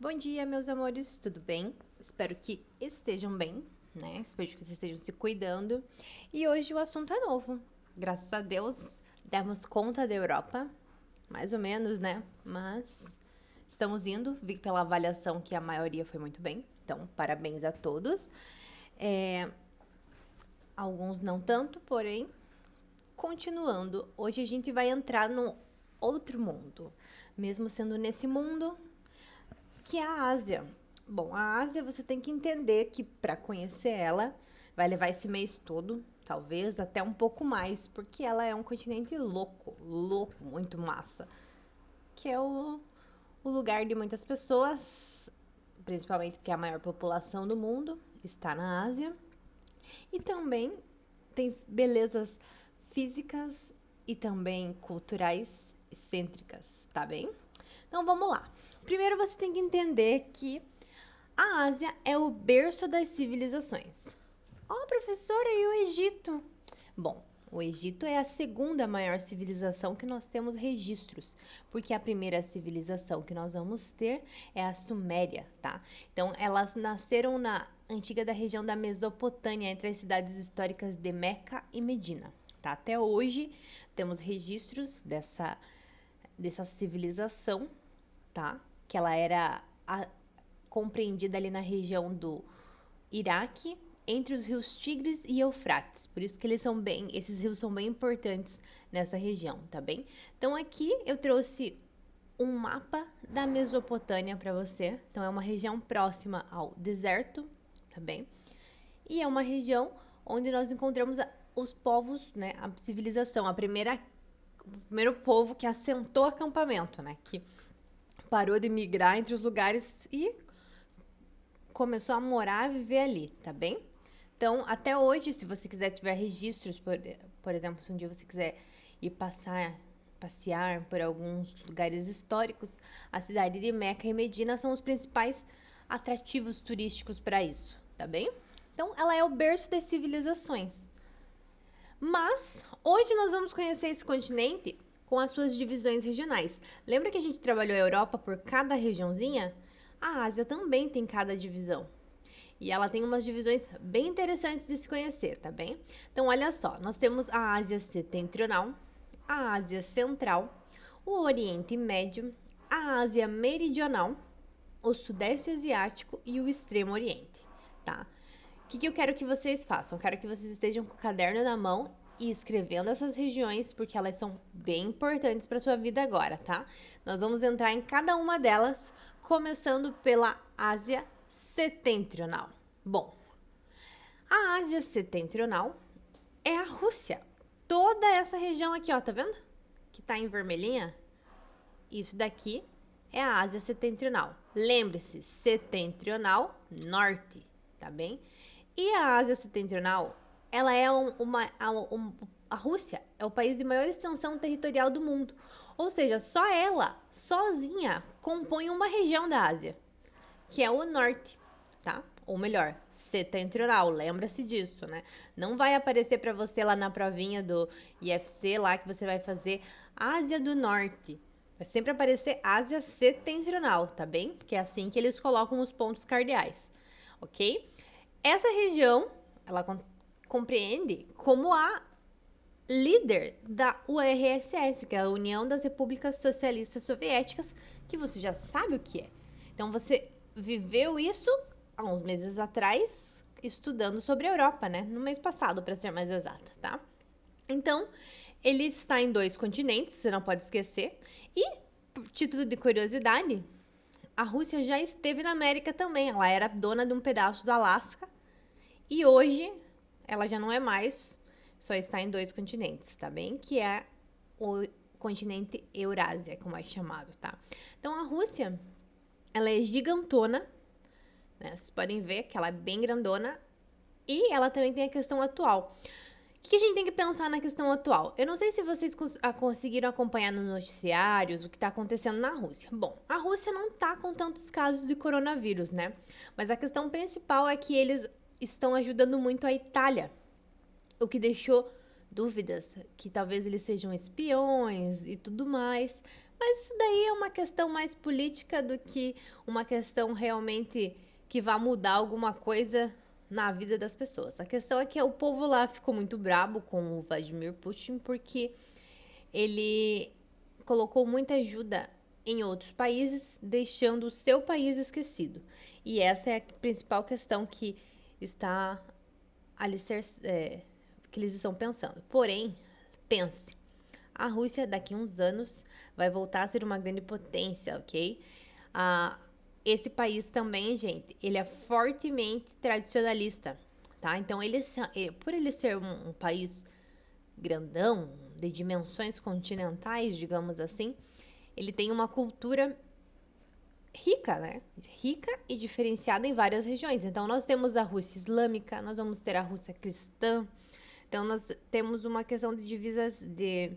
Bom dia, meus amores, tudo bem? Espero que estejam bem, né? Espero que vocês estejam se cuidando. E hoje o assunto é novo. Graças a Deus, demos conta da Europa, mais ou menos, né? Mas estamos indo, vi pela avaliação que a maioria foi muito bem. Então, parabéns a todos. Alguns não tanto, porém, continuando. Hoje a gente vai entrar no outro mundo. Mesmo sendo nesse mundo, que é a Ásia. Bom, a Ásia você tem que entender que para conhecer ela vai levar esse mês todo, talvez até um pouco mais, porque ela é um continente louco, louco, muito massa, que é o lugar de muitas pessoas, principalmente porque a maior população do mundo está na Ásia, e também tem belezas físicas e também culturais excêntricas, tá bem? Então vamos lá. Primeiro você tem que entender que a Ásia é o berço das civilizações. Oh, professora, e o Egito? Bom, o Egito é a segunda maior civilização que nós temos registros, porque a primeira civilização que nós vamos ter é a Suméria, tá? Então, elas nasceram na antiga da região da Mesopotâmia, entre as cidades históricas de Meca e Medina, tá? Até hoje temos registros dessa civilização, tá? Que ela era compreendida ali na região do Iraque, entre os rios Tigres e Eufrates. Por isso que esses rios são bem importantes nessa região, tá bem? Então aqui eu trouxe um mapa da Mesopotâmia para você. Então é uma região próxima ao deserto, tá bem? E é uma região onde nós encontramos os povos, né, a civilização, o primeiro povo que assentou acampamento, né, que parou de migrar entre os lugares e começou a morar, e viver ali, tá bem? Então, até hoje, se você quiser tiver registros, por exemplo, se um dia você quiser ir passear por alguns lugares históricos, a cidade de Meca e Medina são os principais atrativos turísticos para isso, tá bem? Então, ela é o berço das civilizações. Mas, hoje nós vamos conhecer esse continente com as suas divisões regionais. Lembra que a gente trabalhou a Europa por cada regiãozinha? A Ásia também tem cada divisão. E ela tem umas divisões bem interessantes de se conhecer, tá bem? Então, olha só, nós temos a Ásia Setentrional, a Ásia Central, o Oriente Médio, a Ásia Meridional, o Sudeste Asiático e o Extremo Oriente, tá? O que eu quero que vocês façam? Eu quero que vocês estejam com o caderno na mão e escrevendo essas regiões, porque elas são bem importantes para sua vida agora, tá? Nós vamos entrar em cada uma delas, começando pela Ásia Setentrional. Bom, a Ásia Setentrional é a Rússia. Toda essa região aqui, ó, tá vendo? Que tá em vermelhinha. Isso daqui é a Ásia Setentrional. Lembre-se, setentrional, norte, tá bem? E a Ásia Setentrional, ela é a Rússia é o país de maior extensão territorial do mundo. Ou seja, só ela, sozinha, compõe uma região da Ásia, que é o norte, tá? Ou melhor, setentrional, lembra-se disso, né? Não vai aparecer para você lá na provinha do IFC, lá que você vai fazer Ásia do Norte. Vai sempre aparecer Ásia Setentrional, tá bem? Porque é assim que eles colocam os pontos cardeais, ok? Essa região, ela compreende como a líder da URSS, que é a União das Repúblicas Socialistas Soviéticas, que você já sabe o que é. Então, você viveu isso há uns meses atrás, estudando sobre a Europa, né? No mês passado, para ser mais exata, tá? Então, ele está em 2 continentes, você não pode esquecer. E, por título de curiosidade, a Rússia já esteve na América também. Ela era dona de um pedaço do Alasca. E hoje, ela já não é mais, só está em 2 continentes, tá bem? Que é o continente Eurásia, como é chamado, tá? Então, a Rússia, ela é gigantona, né? Vocês podem ver que ela é bem grandona. E ela também tem a questão atual. O que a gente tem que pensar na questão atual? Eu não sei se vocês conseguiram acompanhar nos noticiários o que está acontecendo na Rússia. Bom, a Rússia não está com tantos casos de coronavírus, né? Mas a questão principal é que eles estão ajudando muito a Itália, o que deixou dúvidas que talvez eles sejam espiões e tudo mais. Mas isso daí é uma questão mais política do que uma questão realmente que vá mudar alguma coisa na vida das pessoas. A questão é que o povo lá ficou muito brabo com o Vladimir Putin porque ele colocou muita ajuda em outros países, deixando o seu país esquecido. E essa é a principal questão que está que eles estão pensando. Porém, pense, a Rússia daqui a uns anos vai voltar a ser uma grande potência, ok? Esse país também, gente, ele é fortemente tradicionalista, tá? Então, por ele ser um país grandão, de dimensões continentais, digamos assim, ele tem uma cultura rica, né? Rica e diferenciada em várias regiões. Então, nós temos a Rússia islâmica, nós vamos ter a Rússia cristã. Então, nós temos uma questão de divisas de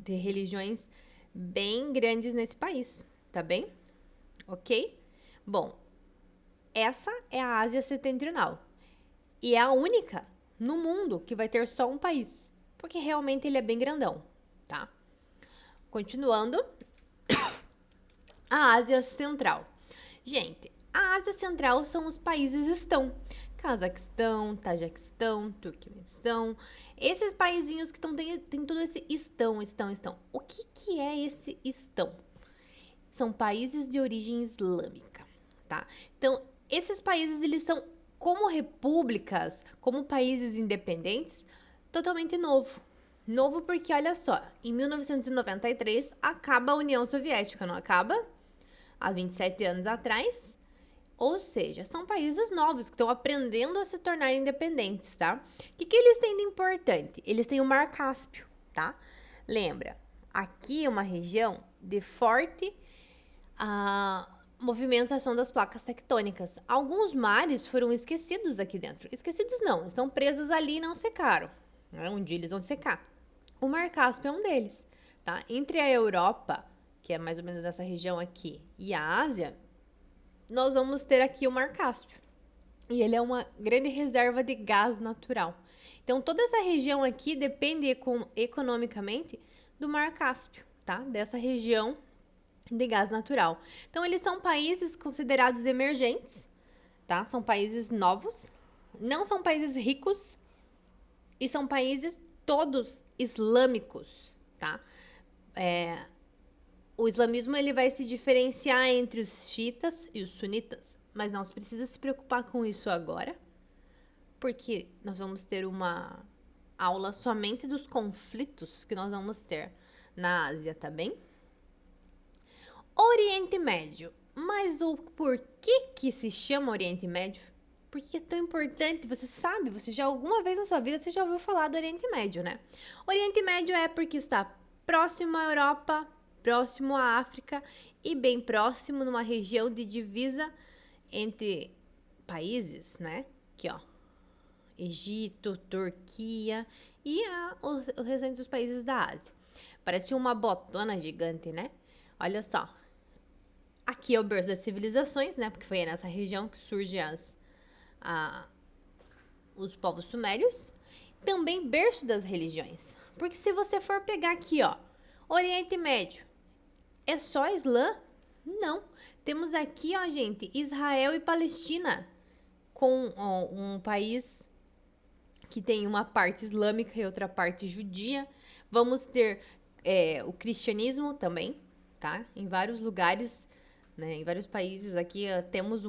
religiões bem grandes nesse país, tá bem? Ok? Bom, essa é a Ásia Setentrional. E é a única no mundo que vai ter só um país. Porque realmente ele é bem grandão, tá? Continuando, a Ásia Central. Gente, a Ásia Central são os países estão. Cazaquistão, Tajiquistão, Turquemenistão. Esses paizinhos que tem todo esse estão. O que é esse estão? São países de origem islâmica, tá? Então, esses países, eles são como repúblicas, como países independentes, totalmente novo. Novo porque, olha só, em 1993 acaba a União Soviética, não acaba? Há 27 anos atrás. Ou seja, são países novos que estão aprendendo a se tornar independentes, tá? O que eles têm de importante? Eles têm o Mar Cáspio, tá? Lembra, aqui é uma região de forte movimentação das placas tectônicas. Alguns mares foram esquecidos aqui dentro. Esquecidos não, estão presos ali e não secaram. Um dia eles vão secar. O Mar Cáspio é um deles, tá? Entre a Europa, que é mais ou menos essa região aqui, e a Ásia, nós vamos ter aqui o Mar Cáspio. E ele é uma grande reserva de gás natural. Então, toda essa região aqui depende economicamente do Mar Cáspio, tá? Dessa região de gás natural. Então, eles são países considerados emergentes, tá? São países novos, não são países ricos e são países todos islâmicos, tá? O islamismo ele vai se diferenciar entre os xiitas e os sunitas, mas não se precisa se preocupar com isso agora, porque nós vamos ter uma aula somente dos conflitos que nós vamos ter na Ásia, tá bem? Oriente Médio. Mas o porquê que se chama Oriente Médio? Por que é tão importante? Você sabe, você já alguma vez na sua vida você já ouviu falar do Oriente Médio, né? Oriente Médio é porque está próximo à Europa, próximo à África e bem próximo numa região de divisa entre países, né? Aqui, ó. Egito, Turquia e o restante dos países da Ásia. Parece uma botona gigante, né? Olha só. Aqui é o berço das civilizações, né? Porque foi nessa região que surgem os povos sumérios. Também berço das religiões. Porque se você for pegar aqui, ó, Oriente Médio, é só Islã? Não. Temos aqui, ó, gente, Israel e Palestina, com um país que tem uma parte islâmica e outra parte judia. Vamos ter o cristianismo também, tá? Em vários lugares, né? Em vários países aqui temos